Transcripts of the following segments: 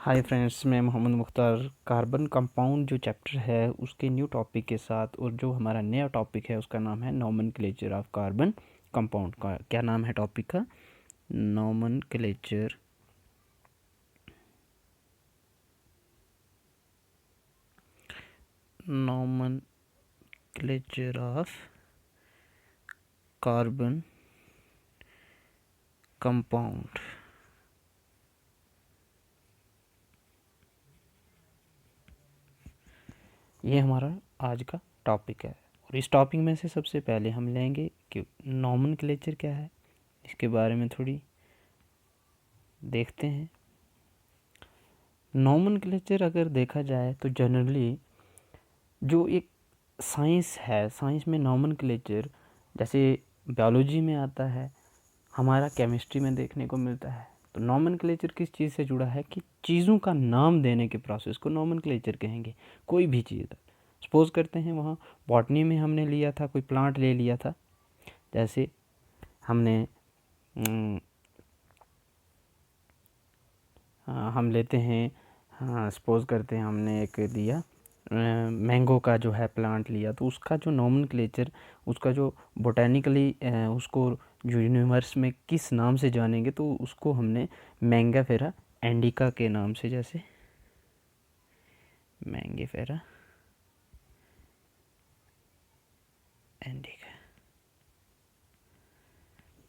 Hi friends, मैं Mohammad Mukhtar. Carbon compound जो chapter है उसके न्यू टॉपिक के साथ, और जो हमारा नया टॉपिक है उसका नाम है नॉमेनक्लेचर ऑफ कार्बन कंपाउंड। का क्या नाम है टॉपिक का? Nomenclature nomenclature of carbon compound. ये हमारा आज का टॉपिक है, और इस टॉपिक में से सबसे पहले हम लेंगे कि नॉमेनक्लेचर क्या है, इसके बारे में थोड़ी देखते हैं। नॉमेनक्लेचर अगर देखा जाए तो जनरली जो एक साइंस है, साइंस में नॉमेनक्लेचर जैसे बायोलॉजी में आता है, हमारा केमिस्ट्री में देखने को मिलता है। तो नॉमेनक्लेचर किस चीज़ से जुड़ा है कि चीज़ों का नाम देने के प्रोसेस को नॉमेनक्लेचर कहेंगे। कोई भी चीज़ सपोज करते हैं, वहाँ बॉटनी में हमने लिया था, कोई प्लांट ले लिया था, जैसे हमने हम लेते हैं, हाँ सपोज करते हैं हमने एक दिया मैंगो का जो है प्लांट लिया, तो उसका जो नॉमेनक्लेचर, उसका जो बोटेनिकली उसको जो यूनिवर्स में किस नाम से जानेंगे, तो उसको हमने मैंगाफेरा इंडिका के नाम से, जैसे मैंगाफेरा इंडिका।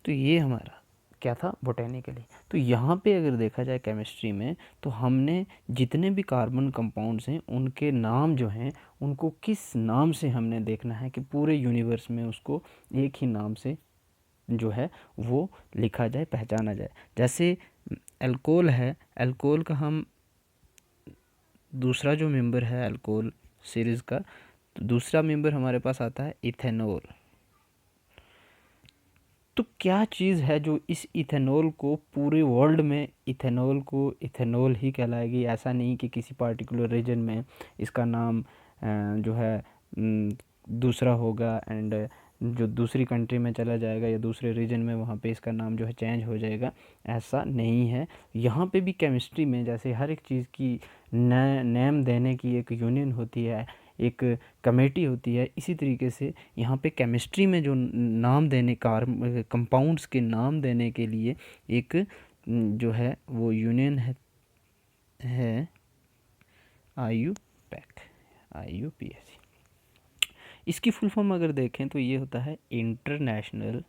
तो ये हमारा क्या था बोटेनिकली। तो यहाँ पे अगर देखा जाए केमिस्ट्री में, तो हमने जितने भी कार्बन कंपाउंड्स हैं उनके नाम जो हैं, उनको किस नाम से हमने देखना है कि पूरे यूनिवर्स में उसको एक ही नाम से जो है वो लिखा जाए, पहचाना जाए। जैसे अल्कोहल है, अल्कोहल का हम दूसरा जो मेंबर है अल्कोहल सीरीज़ का, तो दूसरा मेंबर हमारे पास आता है इथेनॉल। तो क्या चीज़ है जो इस इथेनॉल को पूरे वर्ल्ड में इथेनॉल को इथेनॉल ही कहलाएगी? ऐसा नहीं कि किसी पार्टिकुलर रीजन में इसका नाम जो है दूसरा होगा, एंड जो दूसरी कंट्री में चला जाएगा या दूसरे रीजन में, वहाँ पे इसका नाम जो है चेंज हो जाएगा। ऐसा नहीं है। यहाँ पे भी केमिस्ट्री में जैसे हर एक चीज़ की नेम देने की एक यूनियन होती है, एक कमेटी होती है, इसी तरीके से यहाँ पे केमिस्ट्री में जो नाम देने कंपाउंड्स के नाम देने के लिए एक जो है वो यूनियन है IUPAC, IUPAC। इसकी फुल फॉर्म अगर देखें तो ये होता है international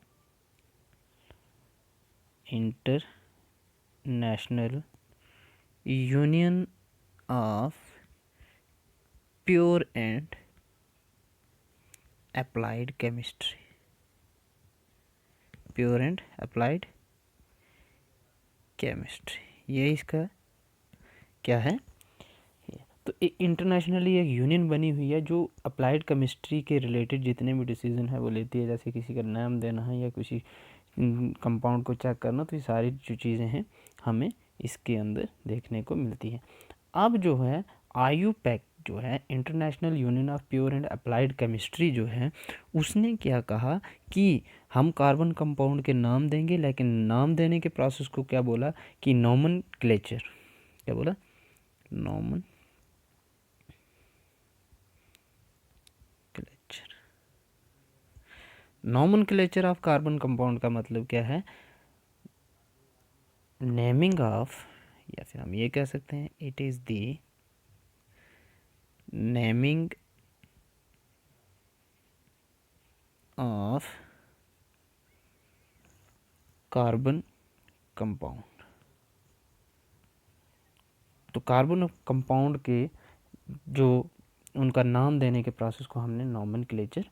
union of pure and applied chemistry. Pure and applied chemistry, ये इसका क्या है। तो इंटरनेशनली एक यूनियन बनी हुई है जो अप्लाइड केमिस्ट्री के रिलेटेड जितने भी डिसीजन है वो लेती है। जैसे किसी का नाम देना है या किसी कंपाउंड को चेक करना, तो ये सारी जो चीज़ें हैं हमें इसके अंदर देखने को मिलती हैं। अब जो है IUPAC जो है international union of pure and applied chemistry जो है, उसने क्या कहा कि हम कार्बन कंपाउंड के नाम देंगे, लेकिन नाम देने के प्रोसेस को क्या बोला कि नॉमेनक्लेचर। क्या बोला? नॉमेनक्लेचर ऑफ कार्बन कंपाउंड का मतलब क्या है? नेमिंग ऑफ, या फिर हम ये कह सकते हैं it is the naming of carbon compound. तो कार्बन कंपाउंड के जो उनका नाम देने के प्रोसेस को हमने नॉमेनक्लेचर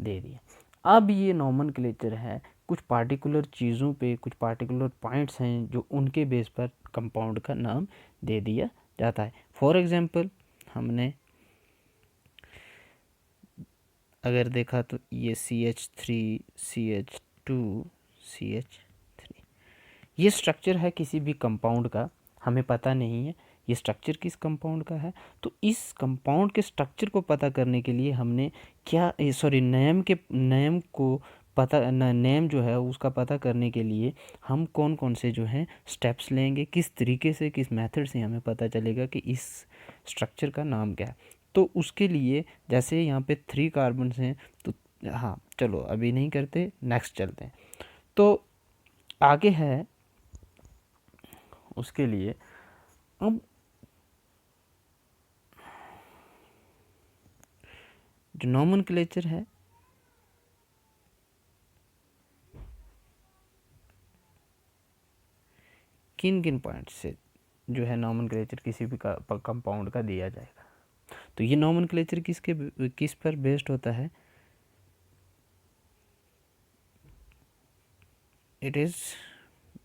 दे दिया। अब ये नॉमेनक्लेचर है कुछ पार्टिकुलर चीज़ों पे, कुछ पार्टिकुलर पॉइंट्स हैं जो उनके बेस पर कंपाउंड का नाम दे दिया जाता है। फॉर एग्जांपल हमने अगर देखा तो ये CH3 CH2 CH3, ये स्ट्रक्चर है किसी भी कंपाउंड का, हमें पता नहीं है ये स्ट्रक्चर किस कंपाउंड का है। तो इस कंपाउंड के स्ट्रक्चर को पता करने के लिए हमने क्या नेम को पता नेम जो है उसका पता करने के लिए हम कौन कौन से जो हैं स्टेप्स लेंगे, किस तरीके से, किस मेथड से हमें पता चलेगा कि इस स्ट्रक्चर का नाम क्या है। तो उसके लिए जैसे यहाँ पे 3 कार्बन्स हैं, तो हाँ चलो अभी नहीं करते, नेक्स्ट चलते हैं। तो आगे है उसके लिए अब जो नोमेनक्लेचर है, किन किन पॉइंट से जो है नोमेनक्लेचर किसी भी कंपाउंड का दिया जाएगा। तो ये नोमेनक्लेचर किस पर बेस्ड होता है? It is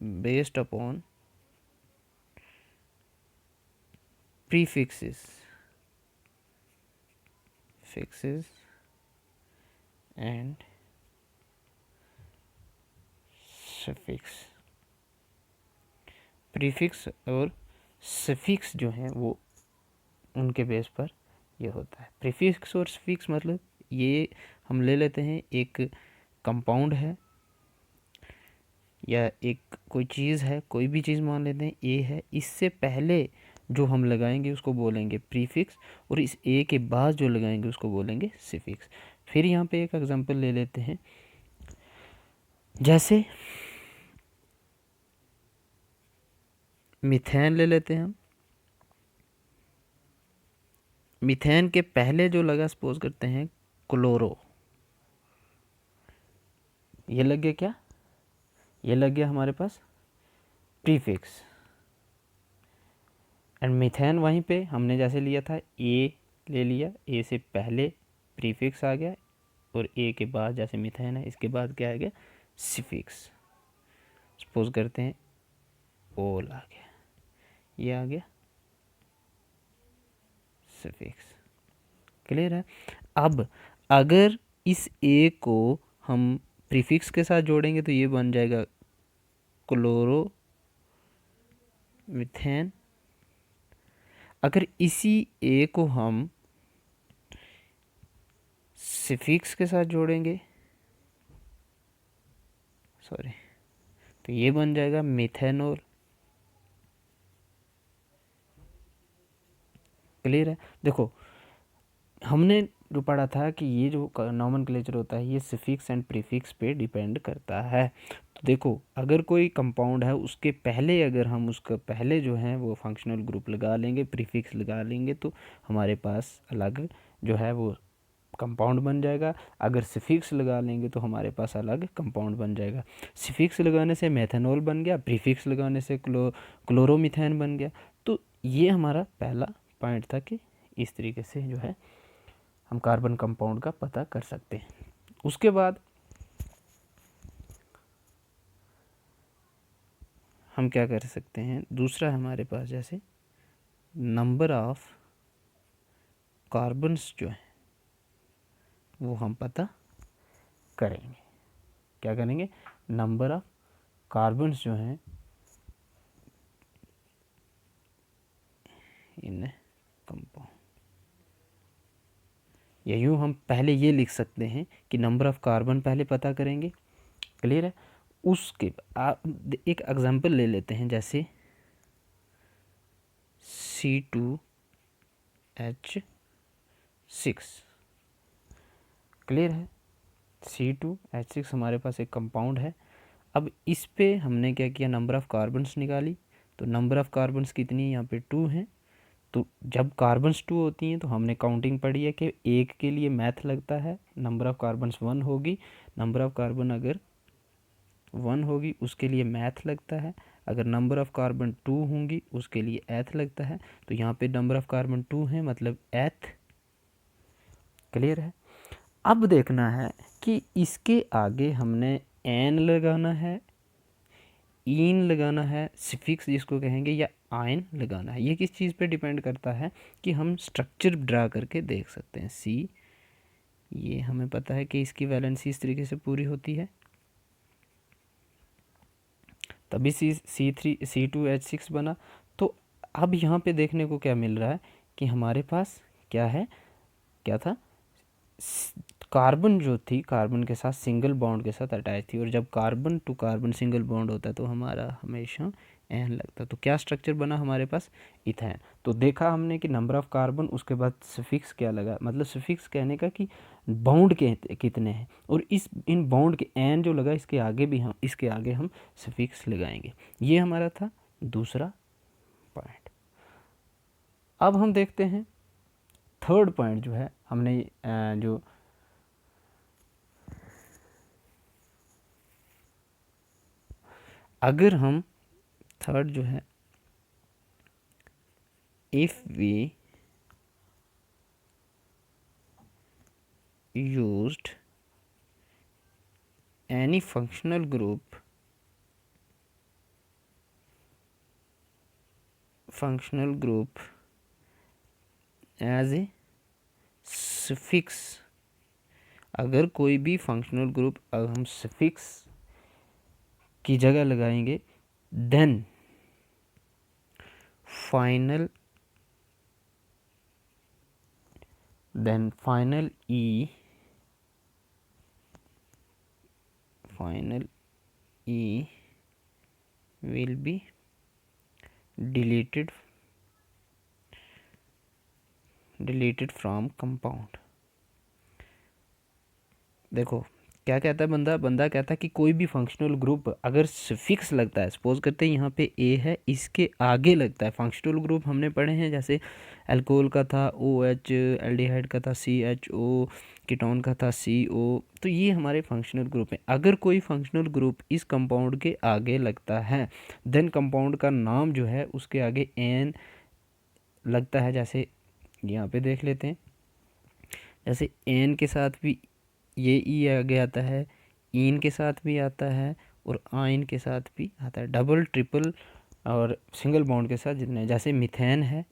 based upon prefixes and suffix। Prefix और सफिक्स जो हैं वो उनके बेस पर ये होता है। प्रीफिक्स और सफिक्स मतलब ये हम ले लेते हैं एक कंपाउंड है या एक कोई चीज़ है, कोई भी चीज़ मान लेते हैं ए है, इससे पहले जो हम लगाएंगे उसको बोलेंगे प्रीफिक्स, और इस ए के बाद जो लगाएंगे उसको बोलेंगे सफिक्स। फिर यहाँ पे एक एग्जांपल ले लेते हैं, जैसे मीथेन ले लेते हैं हम। मीथेन के पहले जो लगा, सपोज करते हैं क्लोरो, ये लग गया क्या? ये लग गया हमारे पास प्रीफिक्स। एंड मीथेन वहीं पे हमने जैसे लिया था ए ले लिया, ए से पहले प्रीफिक्स आ गया, और ए के बाद जैसे मीथेन है इसके बाद क्या आ गया? सफिक्स। सपोज करते हैं ओल आ गया, ये आ गया सफिक्स। क्लियर है? अब अगर इस ए को हम प्रीफिक्स के साथ जोड़ेंगे तो ये बन जाएगा क्लोरो मीथेन। अगर इसी ए को हम सफिक्स के साथ जोड़ेंगे, सॉरी, तो ये बन जाएगा मेथेनॉल। क्लियर है? देखो हमने जो पढ़ा था कि ये जो नोमेनक्लेचर होता है ये सफिक्स एंड प्रीफिक्स पे डिपेंड करता है। तो देखो अगर कोई कंपाउंड है उसके पहले अगर हम उसका पहले जो है वो फंक्शनल ग्रुप लगा लेंगे, प्रीफिक्स लगा लेंगे, तो हमारे पास अलग जो है वो कंपाउंड बन जाएगा। अगर सफिक्स लगा लेंगे तो हमारे पास अलग कंपाउंड बन जाएगा। सफिक्स लगाने से मेथेनॉल बन गया, प्रीफिक्स लगाने से क्लोरोमीथेन बन गया। तो ये हमारा पहला पॉइंट था कि इस तरीके से जो है हम कार्बन कंपाउंड का पता कर सकते हैं। उसके बाद हम क्या कर सकते हैं, दूसरा हमारे पास जैसे नंबर ऑफ कार्बन्स जो है वो हम पता करेंगे। क्या करेंगे? नंबर ऑफ कार्बन्स जो हैं इन कंपाउंड, या यूँ हम पहले ये लिख सकते हैं कि नंबर ऑफ कार्बन पहले पता करेंगे। क्लियर है? उसके एक एग्जांपल ले लेते हैं, जैसे C2H6। क्लियर है? C2H6 हमारे पास एक कंपाउंड है। अब इस पे हमने क्या किया, नंबर ऑफ़ कार्बन्स निकाली। तो नंबर ऑफ़ कार्बन्स कितनी है? यहाँ पे 2 हैं। तो जब कार्बन्स 2 होती हैं तो हमने काउंटिंग पढ़ी है कि एक के लिए मैथ लगता है, नंबर ऑफ़ कार्बन्स 1 होगी। नंबर ऑफ़ कार्बन अगर 1 होगी उसके लिए मैथ लगता है, अगर नंबर ऑफ़ कार्बन 2 होंगी उसके लिए एथ लगता है। तो यहाँ पे नंबर ऑफ़ कार्बन 2 है मतलब एथ। क्लियर है? अब देखना है कि इसके आगे हमने एन लगाना है, इन लगाना है, सफिक्स जिसको कहेंगे, या आयन लगाना है। ये किस चीज़ पे डिपेंड करता है कि हम स्ट्रक्चर ड्रा करके देख सकते हैं। सी, ये हमें पता है कि इसकी वैलेंसी इस तरीके से पूरी होती है, तभी C2H6 बना। तो अब यहाँ पे देखने को क्या मिल रहा है कि हमारे पास क्या है, क्या था, कार्बन जो थी कार्बन के साथ सिंगल बॉन्ड के साथ अटैच थी, और जब carbon to carbon single bond होता है तो हमारा हमेशा एन लगता है। तो क्या स्ट्रक्चर बना हमारे पास, इथेन। तो देखा हमने कि नंबर ऑफ कार्बन, उसके बाद सफिक्स क्या लगा, मतलब सफिक्स कहने का कि बॉन्ड के कितने हैं, और इन बॉन्ड के एन जो लगा इसके आगे हम सफिक्स लगाएंगे। ये हमारा था दूसरा पॉइंट। अब हम देखते हैं थर्ड पॉइंट जो है हमने जो अगर हम थर्ड जो है, if we used any functional group as a suffix, अगर कोई भी फंक्शनल ग्रुप अगर हम सफिक्स की जगह लगाएंगे, then final e will be deleted from compound। देखो क्या कहता है बंदा कहता है कि कोई भी फंक्शनल ग्रुप अगर फिक्स लगता है, सपोज करते हैं यहाँ पे ए है, इसके आगे लगता है, फंक्शनल ग्रुप हमने पढ़े हैं, जैसे अल्कोहल का था OH, एल्डिहाइड का था CHO, कीटोन का था CO। तो ये हमारे फंक्शनल ग्रुप हैं। अगर कोई फंक्शनल ग्रुप इस कंपाउंड के आगे लगता है, देन कंपाउंड का नाम जो है उसके आगे एन लगता है। जैसे यहाँ पे देख लेते हैं, जैसे एन के साथ भी ये ई आगे आता है, इन के साथ भी आता है, और आइन के साथ भी आता है, डबल ट्रिपल और सिंगल बॉन्ड के साथ जितने, जैसे मिथेन है,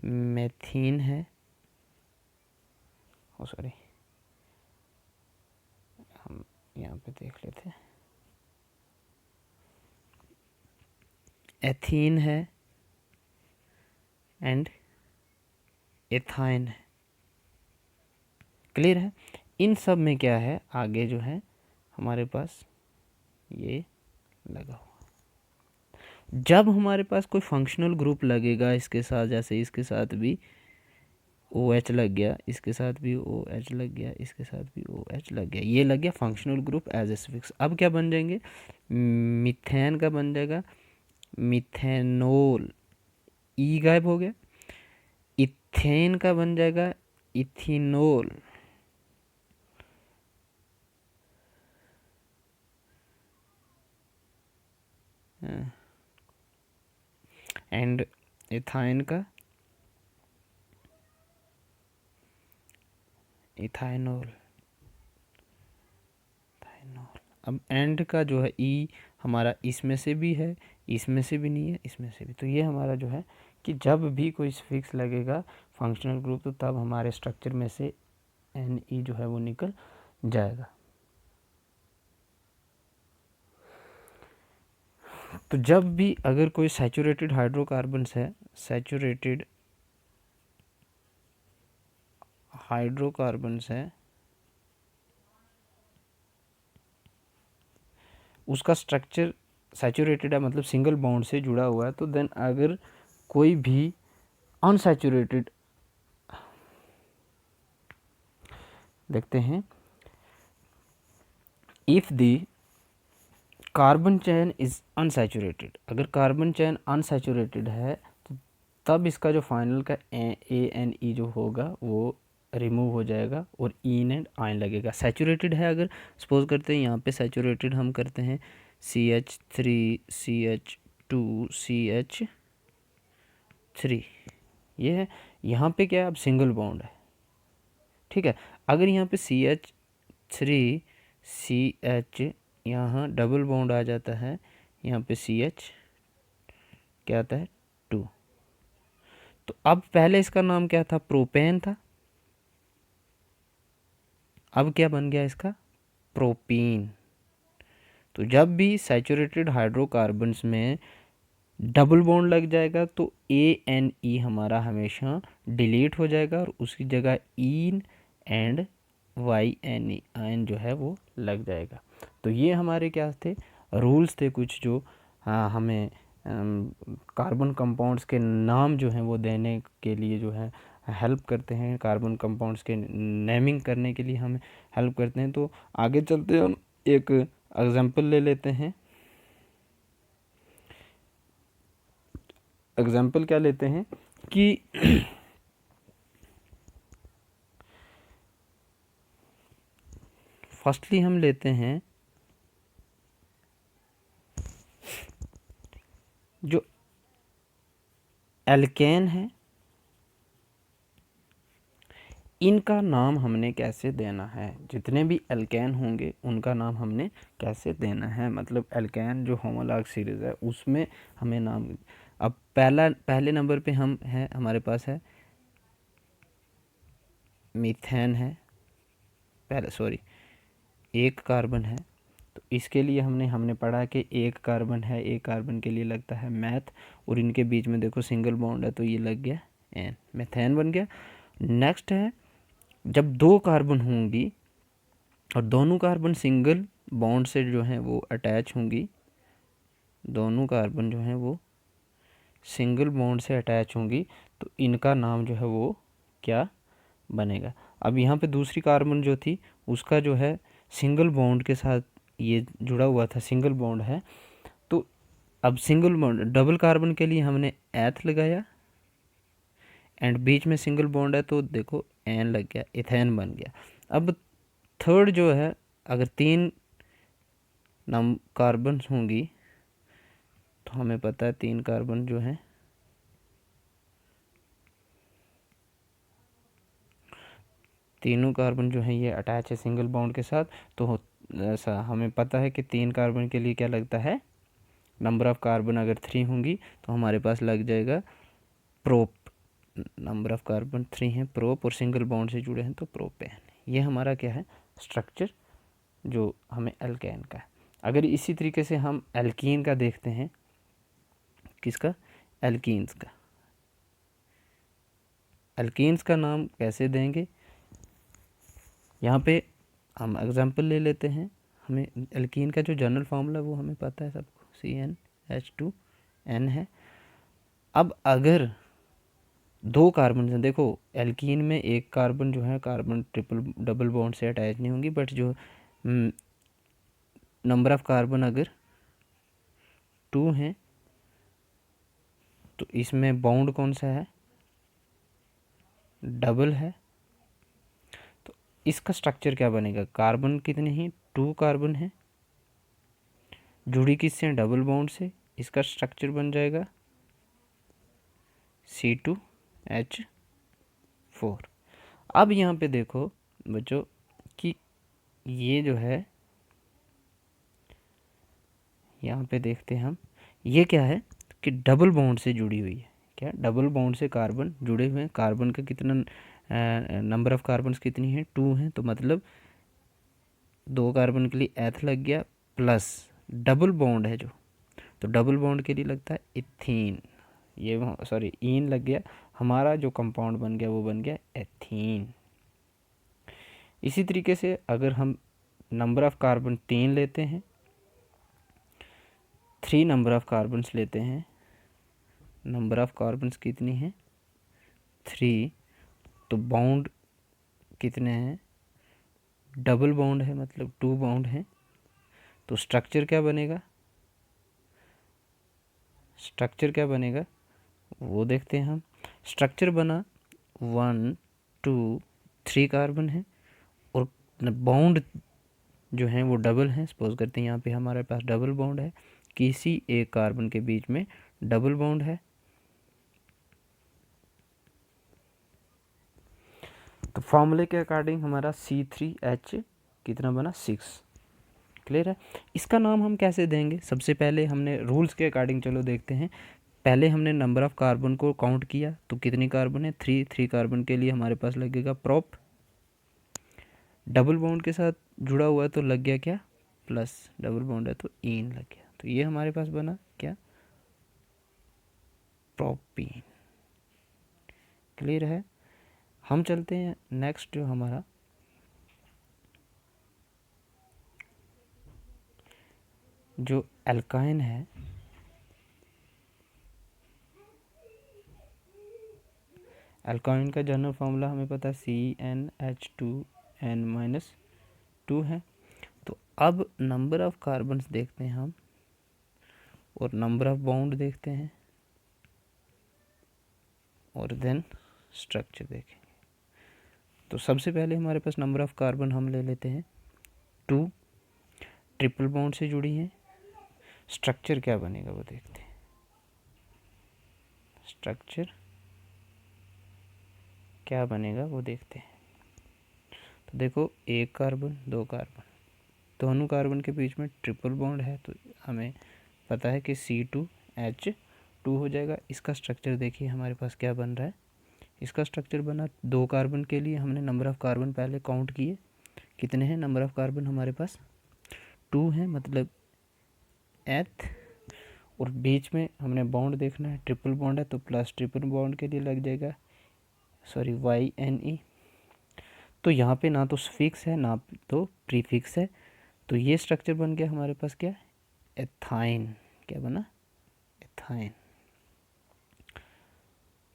मेथीन है, ओ सॉरी हम यहाँ पे देख लेते हैं, एथीन है एंड एथाइन है। क्लियर है। इन सब में क्या है, आगे जो है हमारे पास ये लगा हुआ। जब हमारे पास कोई फंक्शनल ग्रुप लगेगा इसके साथ, जैसे इसके साथ भी OH लग गया, इसके साथ भी OH लग गया, इसके साथ भी OH लग गया, ये लग गया functional group as a suffix. अब क्या बन जाएंगे, मिथेन का बन जाएगा मिथेनोल, ई गायब हो गया। इथेन का बन जाएगा इथिनोल, एंड इथाइन का इथाइनोल। अब एंड का जो है ई हमारा इसमें से भी है, इसमें से भी नहीं है, इसमें से भी। तो ये हमारा जो है कि जब भी कोई फिक्स लगेगा फंक्शनल ग्रुप, तो तब हमारे स्ट्रक्चर में से NE जो है वो निकल जाएगा। तो जब भी अगर कोई सैचुरेटेड हाइड्रोकार्बन्स है, सैचुरेटेड हाइड्रोकार्बन्स है, उसका स्ट्रक्चर सैचुरेटेड है, मतलब सिंगल बॉन्ड से जुड़ा हुआ है, तो देन अगर कोई भी अनसैचुरेटेड, देखते हैं, if the carbon chain is unsaturated, अगर कार्बन चेन अनसैचुरेटेड है तो तब इसका जो फाइनल का ANE जो होगा वो रिमूव हो जाएगा और इन एंड आइन लगेगा। सैचुरेटेड है, अगर सपोज करते हैं यहाँ पे सैचुरेटेड हम करते हैं CH3CH2CH3, ये है। यहाँ पे क्या है, अब सिंगल बॉन्ड है, ठीक है। अगर यहाँ पे CH3CH, यहाँ डबल बॉन्ड आ जाता है, यहाँ पे CH क्या आता है 2। तो अब पहले इसका नाम क्या था, प्रोपेन था, अब क्या बन गया इसका, प्रोपीन। तो जब भी सैचुरेटेड हाइड्रोकार्बन्स में डबल बॉन्ड लग जाएगा तो ANE हमारा हमेशा डिलीट हो जाएगा और उसकी जगह इन एंड YNE आयन जो है वो लग जाएगा। तो ये हमारे क्या थे, रूल्स थे कुछ जो हमें कार्बन कंपाउंड्स के नाम जो हैं वो देने के लिए जो है हेल्प करते हैं, कार्बन कंपाउंड्स के नेमिंग करने के लिए हमें हेल्प करते हैं। तो आगे चलते हैं, हम एक एग्जांपल ले लेते हैं। एग्जांपल क्या लेते हैं कि फर्स्टली हम लेते हैं जो एल्केन है, इनका नाम हमने कैसे देना है। जितने भी एल्केन होंगे उनका नाम हमने कैसे देना है, मतलब एल्केन जो होमोलॉग सीरीज़ है उसमें हमें नाम। अब पहले नंबर पे हम है, हमारे पास है मीथेन है, एक कार्बन है। तो इसके लिए हमने पढ़ा कि एक कार्बन है, एक कार्बन के लिए लगता है मैथ, और इनके बीच में देखो सिंगल बॉन्ड है तो ये लग गया एन, मेथेन बन गया। नेक्स्ट है जब दो कार्बन होंगी और दोनों कार्बन सिंगल बॉन्ड से जो है वो अटैच होंगी, दोनों कार्बन जो है वो सिंगल बॉन्ड से अटैच होंगी, तो इनका नाम जो है वो क्या बनेगा। अब यहाँ पे दूसरी कार्बन जो थी उसका जो है सिंगल बॉन्ड के साथ ये जुड़ा हुआ था, सिंगल बॉन्ड है, तो अब सिंगल बॉन्ड डबल कार्बन के लिए हमने एथ लगाया एंड बीच में सिंगल बॉन्ड है तो देखो एन लग गया, इथेन बन गया। अब थर्ड जो है, अगर तीन कार्बन होंगी तो हमें पता है तीन कार्बन जो है तीनों कार्बन जो है ये अटैच है सिंगल बॉन्ड के साथ, तो ऐसा हमें पता है कि तीन कार्बन के लिए क्या लगता है, नंबर ऑफ़ कार्बन अगर 3 होंगी तो हमारे पास लग जाएगा प्रोप, नंबर ऑफ़ कार्बन 3 है प्रोप, और सिंगल बॉन्ड से जुड़े हैं तो प्रोपेन। ये हमारा क्या है स्ट्रक्चर जो हमें एल्केन का है। अगर इसी तरीके से हम एल्कीन का देखते हैं, किसका, एल्कीन्स का, एल्कीन्स का नाम कैसे देंगे, यहाँ पे हम एग्जांपल ले लेते हैं। हमें एल्कीन का जो जनरल फार्मूला वो हमें पता है सबको, CnH2n है। अब अगर दो कार्बन हैं, देखो एल्कीन में एक कार्बन जो है कार्बन डबल बॉन्ड से अटैच नहीं होंगी, बट जो नंबर ऑफ़ कार्बन अगर 2 हैं तो इसमें बॉन्ड कौन सा है, डबल है। तो इसका स्ट्रक्चर क्या बनेगा, कार्बन कितने हैं, 2 कार्बन है, जुड़ी किससे, डबल बॉन्ड से, इसका स्ट्रक्चर बन जाएगा C2H4। अब यहाँ पे देखो बच्चों कि ये जो है, यहाँ पे देखते हैं हम, ये क्या है कि डबल बॉन्ड से जुड़ी हुई है, क्या डबल बॉन्ड से कार्बन जुड़े हुए हैं। कार्बन का कितना नंबर ऑफ़ कार्बन्स कितनी है, 2 हैं, तो मतलब दो कार्बन के लिए एथ लग गया, प्लस डबल बॉन्ड है जो, तो डबल बॉन्ड के लिए लगता है इथीन, ये सॉरी ईन लग गया, हमारा जो कंपाउंड बन गया वो बन गया एथीन। इसी तरीके से अगर हम नंबर ऑफ़ कार्बन 3 लेते हैं, 3 नंबर ऑफ़ कार्बन्स लेते हैं, नंबर ऑफ़ कार्बन्स कितनी है 3, तो बॉन्ड कितने हैं, डबल बॉन्ड है, मतलब 2 बॉन्ड है, तो स्ट्रक्चर क्या बनेगा, स्ट्रक्चर क्या बनेगा वो देखते हैं हम। स्ट्रक्चर बना 1 2 3 कार्बन है और बॉन्ड जो है वो डबल है। सपोज करते हैं यहाँ पे हमारे पास डबल बॉन्ड है, किसी एक कार्बन के बीच में डबल बॉन्ड है, तो फॉर्मूले के अकॉर्डिंग हमारा C3H कितना बना 6। क्लियर है। इसका नाम हम कैसे देंगे, सबसे पहले हमने रूल्स के अकॉर्डिंग चलो देखते हैं। पहले हमने नंबर ऑफ़ कार्बन को काउंट किया तो कितनी कार्बन है 3 कार्बन के लिए हमारे पास लगेगा प्रोप, डबल बॉन्ड के साथ जुड़ा हुआ है तो लग गया क्या, प्लस, डबल बॉन्ड है तो ईन लग गया, तो ये हमारे पास बना क्या प्रोपीन। क्लियर है। हम चलते हैं नेक्स्ट, जो हमारा जो एल्काइन है, एल्काइन का जनरल फार्मूला हमें पता है CnH2n-2 है। तो अब नंबर ऑफ कार्बन्स देखते हैं हम, और नंबर ऑफ बॉन्ड देखते हैं, और देन स्ट्रक्चर देखेंगे। तो सबसे पहले हमारे पास नंबर ऑफ कार्बन हम ले लेते हैं 2, ट्रिपल बॉन्ड से जुड़ी हैं। स्ट्रक्चर क्या बनेगा वो देखते हैं। स्ट्रक्चर क्या बनेगा वो देखते हैं। तो देखो, एक कार्बन, दो कार्बन, दोनों कार्बन के बीच में ट्रिपल बॉन्ड है, तो हमें पता है कि C2H2 हो जाएगा। इसका स्ट्रक्चर देखिए हमारे पास क्या बन रहा है। इसका स्ट्रक्चर बना, दो कार्बन के लिए हमने नंबर ऑफ़ कार्बन पहले काउंट किए, कितने हैं नंबर ऑफ़ कार्बन हमारे पास, 2 हैं, मतलब एथ। और बीच में हमने बॉन्ड देखना है, ट्रिपल बॉन्ड है तो प्लस ट्रिपल बॉन्ड के लिए लग जाएगा, सॉरी, YNE। तो यहाँ पे ना तो सफिक्स है ना तो प्रीफिक्स है, तो ये स्ट्रक्चर बन गया हमारे पास क्या, एथाइन। क्या बना, एथाइन।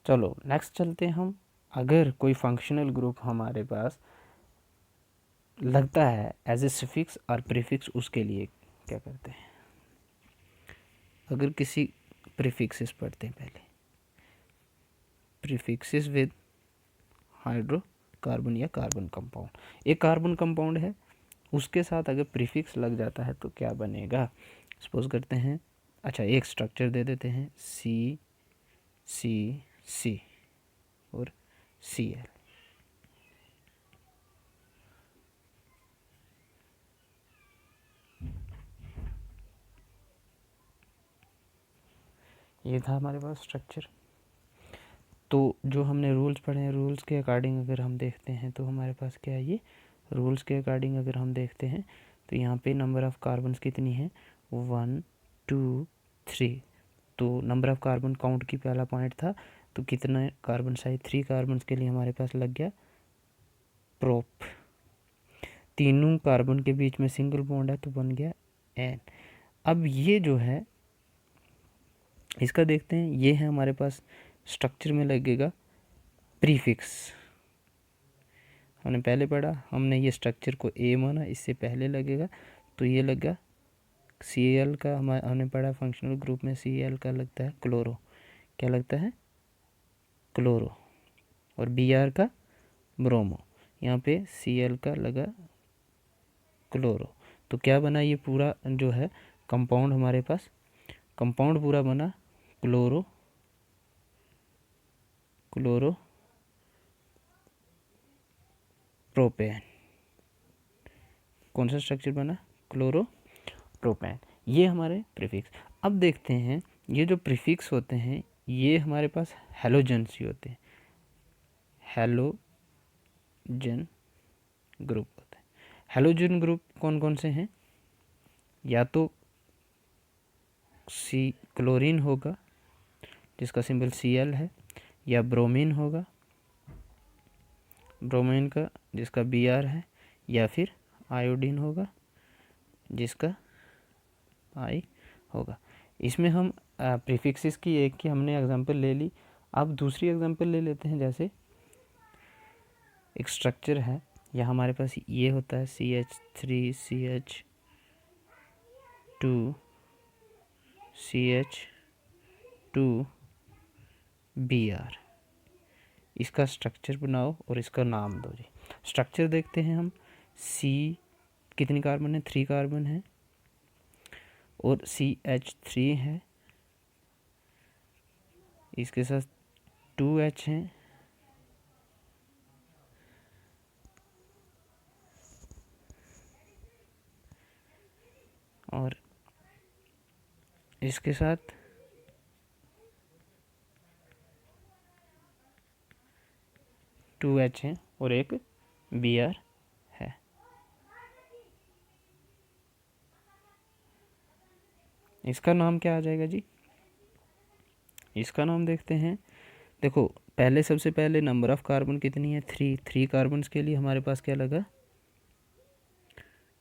चलो नेक्स्ट चलते हैं हम। अगर कोई फंक्शनल ग्रुप हमारे पास लगता है एज ए सफिक्स और प्रीफिक्स, उसके लिए क्या करते हैं। अगर किसी प्रीफिक्सेस पढ़ते हैं पहले, प्रीफिक्सेस विद हाइड्रोकार्बन या कार्बन कंपाउंड। एक कार्बन कंपाउंड है, उसके साथ अगर प्रीफिक्स लग जाता है तो क्या बनेगा। सपोज करते हैं, अच्छा एक स्ट्रक्चर दे देते हैं C और Cl। ये था हमारे पास स्ट्रक्चर। तो जो हमने रूल्स पढ़े हैं, रूल्स के अकॉर्डिंग अगर हम देखते हैं तो हमारे पास क्या है, ये रूल्स के अकॉर्डिंग अगर हम देखते हैं तो यहाँ पे नंबर ऑफ़ कार्बन्स कितनी है, 1 2 3। तो नंबर ऑफ़ कार्बन काउंट की पहला पॉइंट था, तो कितना कार्बन साइज, 3 कार्बन के लिए हमारे पास लग गया प्रोप। तीनों कार्बन के बीच में सिंगल बॉन्ड है तो बन गया एन। अब ये जो है इसका देखते हैं, ये है हमारे पास स्ट्रक्चर में लगेगा प्रीफिक्स। हमने पहले पढ़ा, हमने ये स्ट्रक्चर को ए माना, इससे पहले लगेगा तो ये लगा Cl का। हमने पढ़ा फंक्शनल ग्रुप में Cl का लगता है क्लोरो। क्या लगता है, क्लोरो। और Br का ब्रोमो। यहाँ पे Cl का लगा क्लोरो। तो क्या बना, ये पूरा जो है कंपाउंड हमारे पास, कंपाउंड पूरा बना क्लोरो प्रोपेन। कौन सा स्ट्रक्चर बना, क्लोरो प्रोपेन। ये हमारे प्रीफिक्स। अब देखते हैं, ये जो प्रीफिक्स होते हैं ये हमारे पास हैलोजन्स ही होते हैं, हैलोजन ग्रुप होते हैं। हैलोजन ग्रुप कौन कौन से हैं, या तो सी क्लोरीन होगा जिसका सिंबल Cl है, या ब्रोमीन होगा, ब्रोमीन का जिसका Br है, या फिर आयोडीन होगा जिसका I होगा। इसमें हम प्रीफिक्सेस की एक की हमने एग्जांपल ले ली। अब दूसरी एग्जांपल ले लेते हैं। जैसे एक स्ट्रक्चर है, या हमारे पास ये होता है CH3CH2Br। इसका स्ट्रक्चर बनाओ और इसका नाम दो जी। स्ट्रक्चर देखते हैं हम, C कितनी कार्बन है, 3 कार्बन है, और CH3 है, इसके साथ 2H हैं, और इसके साथ 2H हैं, और एक Br है। इसका नाम क्या आ जाएगा जी, इसका नाम देखते हैं। देखो पहले सबसे पहले नंबर ऑफ़ कार्बन कितनी है, 3 कार्बन के लिए हमारे पास क्या लगा,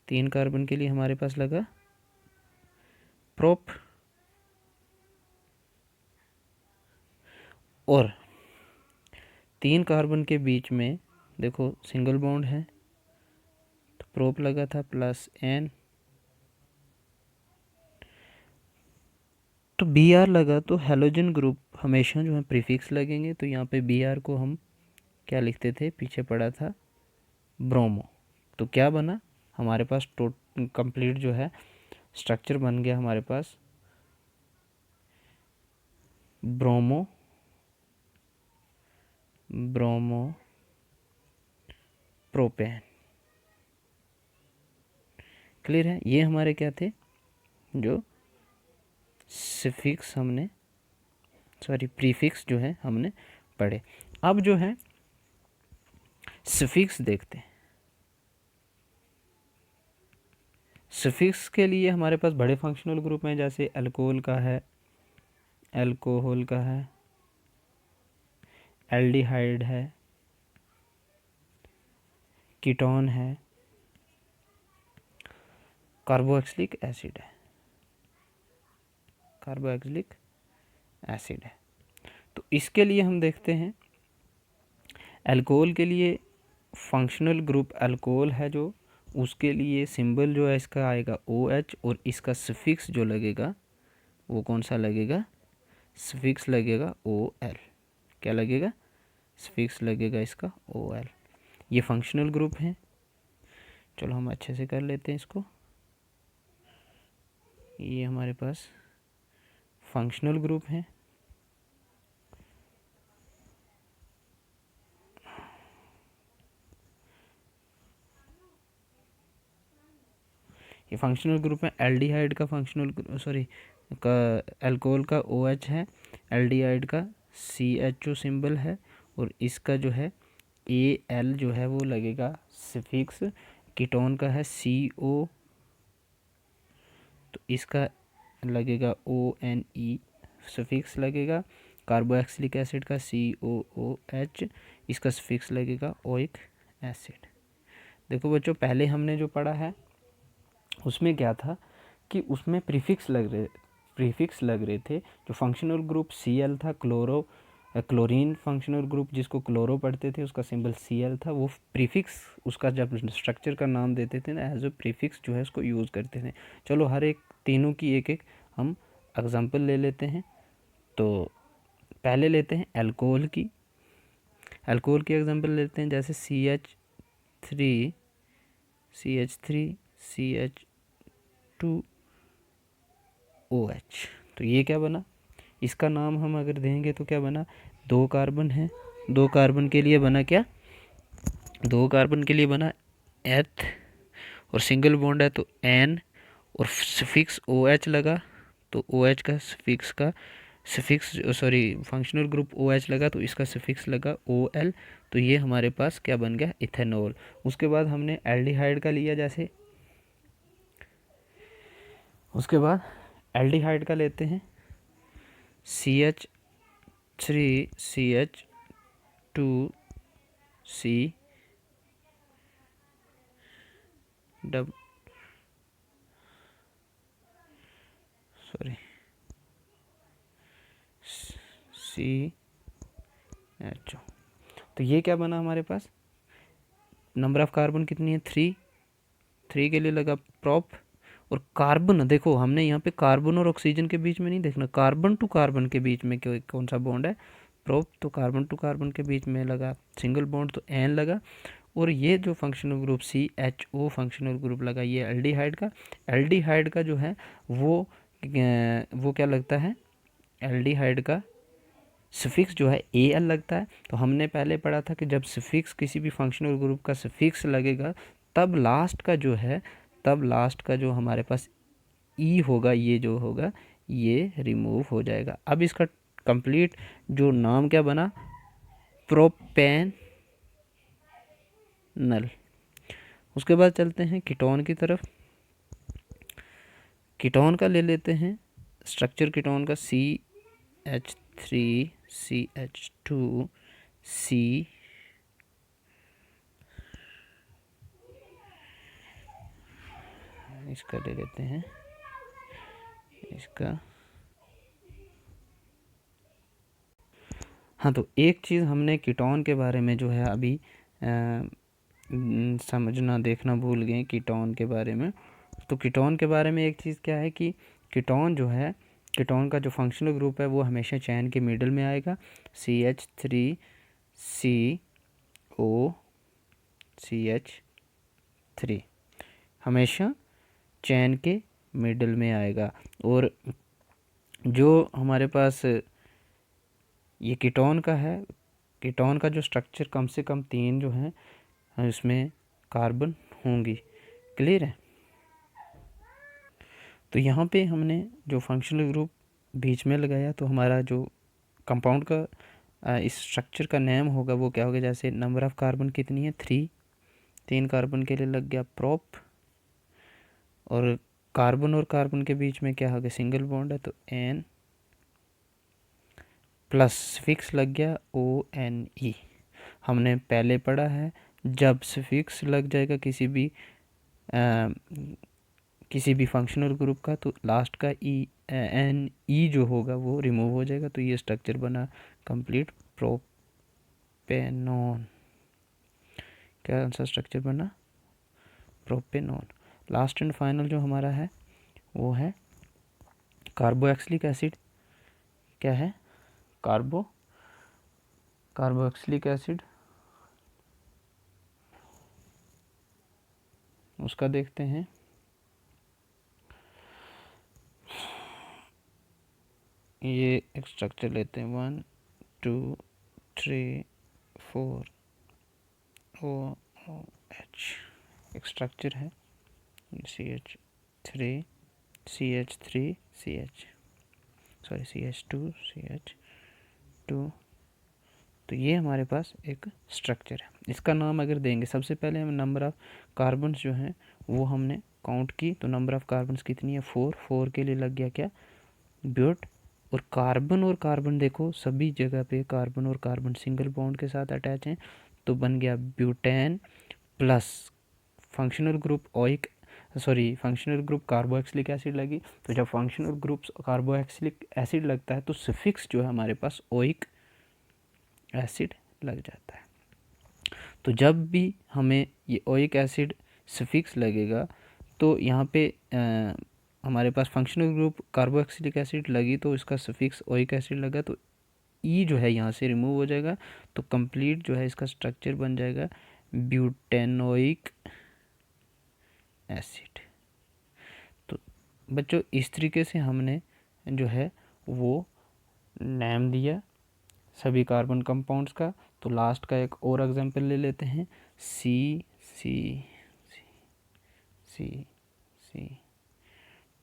3 कार्बन के लिए हमारे पास लगा प्रोप, और 3 कार्बन के बीच में देखो सिंगल बॉन्ड है तो प्रोप लगा था प्लस एन, तो बी आर लगा तो हेलोजन ग्रुप हमेशा जो है प्रीफिक्स लगेंगे, तो यहाँ पे बी आर को हम क्या लिखते थे, पीछे पड़ा था ब्रोमो। तो क्या बना हमारे पास, कंप्लीट जो है स्ट्रक्चर बन गया हमारे पास ब्रोमो प्रोपेन। क्लियर है, ये हमारे क्या थे जो सफिक्स हमने, सॉरी प्रीफिक्स जो है हमने पढ़े। अब जो है सफिक्स देखते हैं। सफिक्स के लिए हमारे पास बड़े फंक्शनल ग्रुप हैं, जैसे अल्कोहल का है, एल्कोहल का है, एल्डिहाइड है, कीटोन है, कार्बोक्सिलिक एसिड है, कार्बोक्सिलिक एसिड है। तो इसके लिए हम देखते हैं, अल्कोहल के लिए फंक्शनल ग्रुप अल्कोहल है जो, उसके लिए सिंबल जो है इसका आएगा OH, और इसका सफिक्स जो लगेगा वो कौन सा लगेगा, सफिक्स लगेगा OL। क्या लगेगा, सफिक्स लगेगा इसका OL। ये फंक्शनल ग्रुप हैं। चलो हम अच्छे से कर लेते हैं इसको। ये हमारे पास फंक्शनल ग्रुप हैं। ये फंक्शनल ग्रुप में एल्डिहाइड का फंक्शनल, सॉरी का अल्कोहल का OH है, एल्डिहाइड का CHO सिंबल है, और इसका जो है AL जो है वो लगेगा सफिक्स। कीटोन का है CO, तो इसका लगेगा ONE सफिक्स लगेगा। कार्बोक्सिलिक एसिड का COOH, इसका सफिक्स लगेगा ओइक एसिड। देखो बच्चों पहले हमने जो पढ़ा है उसमें क्या था कि उसमें प्रीफिक्स लग रहे थे। जो फंक्शनल ग्रुप Cl था, क्लोरीन फंक्शनल ग्रुप जिसको क्लोरो पढ़ते थे उसका सिंबल Cl था, वो प्रीफिक्स उसका जब स्ट्रक्चर का नाम देते थे ना, एज ए प्रीफिक्स जो है उसको यूज़ करते थे। चलो हर एक तीनों की एक एक हम एग्जांपल ले लेते हैं। तो पहले लेते हैं अल्कोहल की एग्जांपल लेते हैं, जैसे CH3 CH2OH। तो ये क्या बना, इसका नाम हम अगर देंगे तो क्या बना, 2 कार्बन है, 2 कार्बन के लिए बना क्या, 2 कार्बन के लिए बना एथ, और सिंगल बॉन्ड है तो N, और सफिक्स OH लगा तो OH का suffix sorry functional group OH लगा तो इसका सफिक्स लगा OL। तो ये हमारे पास क्या बन गया, इथेनॉल। उसके बाद हमने एल्डिहाइड का लिया, जैसे उसके बाद एल्डिहाइड का लेते हैं CH3CH2C CHO। तो ये क्या बना हमारे पास, नंबर ऑफ कार्बन कितनी है, 3 के लिए लगा प्रोप, और कार्बन देखो हमने यहाँ पे कार्बन और ऑक्सीजन के बीच में नहीं देखना, कार्बन टू कार्बन के बीच में कौन सा बॉन्ड है, प्रोप, तो कार्बन टू कार्बन के बीच में लगा सिंगल बॉन्ड तो N लगा। और ये जो functional group CHO functional group लगा, ये एल्डिहाइड का जो है वो क्या लगता है, एल्डिहाइड का सफिक्स जो है AL लगता है। तो हमने पहले पढ़ा था कि जब सफिक्स किसी भी फंक्शनल ग्रुप का सफिक्स लगेगा तब लास्ट का जो हमारे पास E होगा, ये जो होगा ये रिमूव हो जाएगा। अब इसका कंप्लीट जो नाम क्या बना, प्रोपेनल। उसके बाद चलते हैं कीटोन की तरफ। कीटोन का ले लेते हैं स्ट्रक्चर, कीटोन का 3CH2C इसका ले लेते हैं इसका। हाँ, तो एक चीज़ हमने कीटोन के बारे में जो है अभी समझना देखना भूल गए कीटोन के बारे में। तो कीटोन के बारे में एक चीज़ क्या है कि कीटोन जो है, कीटोन का जो फंक्शनल ग्रुप है वो हमेशा चैन के मिडल में आएगा। CH3COCH3 हमेशा चैन के मिडल में आएगा। और जो हमारे पास ये कीटोन का है, कीटोन का जो स्ट्रक्चर कम से कम 3 जो हैं इसमें कार्बन होंगी। क्लियर है? तो यहाँ पे हमने जो फंक्शनल ग्रुप बीच में लगाया तो हमारा जो कंपाउंड का इस स्ट्रक्चर का नेम होगा वो क्या होगा, जैसे नंबर ऑफ़ कार्बन कितनी है 3 कार्बन के लिए लग गया प्रोप, और कार्बन और कार्बन के बीच में क्या होगा सिंगल बॉन्ड है तो N प्लस सफिक्स लग गया ONE। हमने पहले पढ़ा है जब सफिक्स लग जाएगा किसी भी फंक्शनल ग्रुप का तो लास्ट का NE जो होगा वो रिमूव हो जाएगा। तो ये स्ट्रक्चर बना कंप्लीट प्रोपेनॉन। क्या सा स्ट्रक्चर बना? प्रोपेनॉन। लास्ट एंड फाइनल जो हमारा है वो है कार्बोक्सिलिक एसिड। क्या है? Carboxylic acid. उसका देखते हैं। ये एक स्ट्रक्चर लेते हैं 1 2 3 4 OH एक स्ट्रक्चर है CH2 CH2। तो ये हमारे पास एक स्ट्रक्चर है। इसका नाम अगर देंगे, सबसे पहले हम नंबर ऑफ़ कार्बन्स जो हैं वो हमने काउंट की तो नंबर ऑफ़ कार्बन्स कितनी है 4 के लिए लग गया क्या ब्यूट। और कार्बन देखो सभी जगह पे कार्बन और कार्बन सिंगल बॉन्ड के साथ अटैच हैं तो बन गया butane plus functional group carboxylic acid लगी। तो जब फंक्शनल ग्रुप कार्बोक्सिलिक एसिड लगता है तो सफिक्स जो है हमारे पास ओइक एसिड लग जाता है। तो जब भी हमें ये ओइक एसिड सफिक्स लगेगा तो यहाँ पे हमारे पास फंक्शनल ग्रुप कार्बोक्सिलिक एसिड लगी तो इसका सफिक्स ओइक एसिड लगा तो ई जो है यहाँ से रिमूव हो जाएगा तो कंप्लीट जो है इसका स्ट्रक्चर बन जाएगा ब्यूटेनोइक एसिड। तो बच्चों इस तरीके से हमने जो है वो नेम दिया सभी कार्बन कंपाउंड्स का। तो लास्ट का एक और एग्जांपल ले लेते हैं सी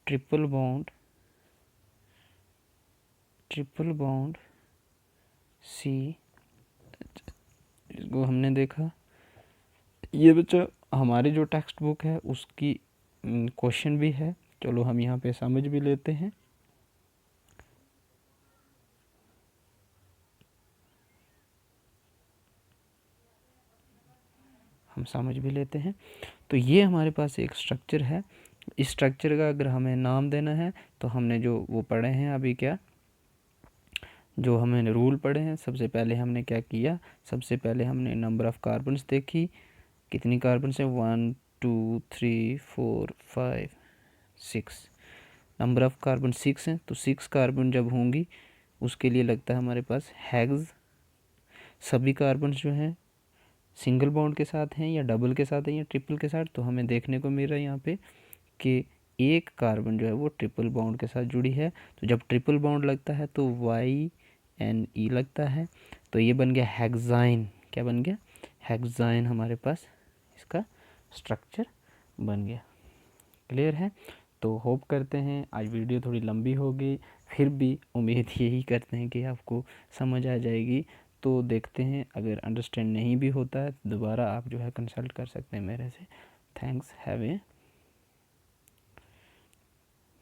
ट्रिपल बॉन्ड सी। इसको हमने देखा, ये बच्चा हमारी जो टेक्स्ट बुक है उसकी क्वेश्चन भी है। चलो हम यहाँ पे समझ भी लेते हैं। तो ये हमारे पास एक स्ट्रक्चर है। इस स्ट्रक्चर का अगर हमें नाम देना है तो हमने जो वो पढ़े हैं अभी क्या जो हमें रूल पढ़े हैं, सबसे पहले हमने क्या किया, सबसे पहले हमने नंबर ऑफ़ कार्बन्स देखी, कितनी कार्बन्स हैं 1 2 3 4 5 6। नंबर ऑफ़ कार्बन 6 हैं तो 6 कार्बन जब होंगी उसके लिए लगता है हमारे पास हेक्स। सभी कार्बन्स जो हैं सिंगल बॉन्ड के साथ हैं या डबल के साथ हैं या ट्रिपल के साथ। तो हमें देखने को मिल रहा है यहाँ पे कि एक कार्बन जो है वो ट्रिपल बॉन्ड के साथ जुड़ी है। तो जब ट्रिपल बॉन्ड लगता है तो YNE लगता है तो ये बन गया हेक्साइन। क्या बन गया? हेक्साइन। हमारे पास इसका स्ट्रक्चर बन गया। क्लियर है? तो होप करते हैं आज वीडियो थोड़ी लंबी हो गई, फिर भी उम्मीद यही करते हैं कि आपको समझ आ जाएगी। तो देखते हैं, अगर अंडरस्टैंड नहीं भी होता है दोबारा आप जो है कंसल्ट कर सकते हैं मेरे से। थैंक्स, हैव ए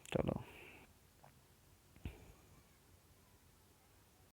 चलो।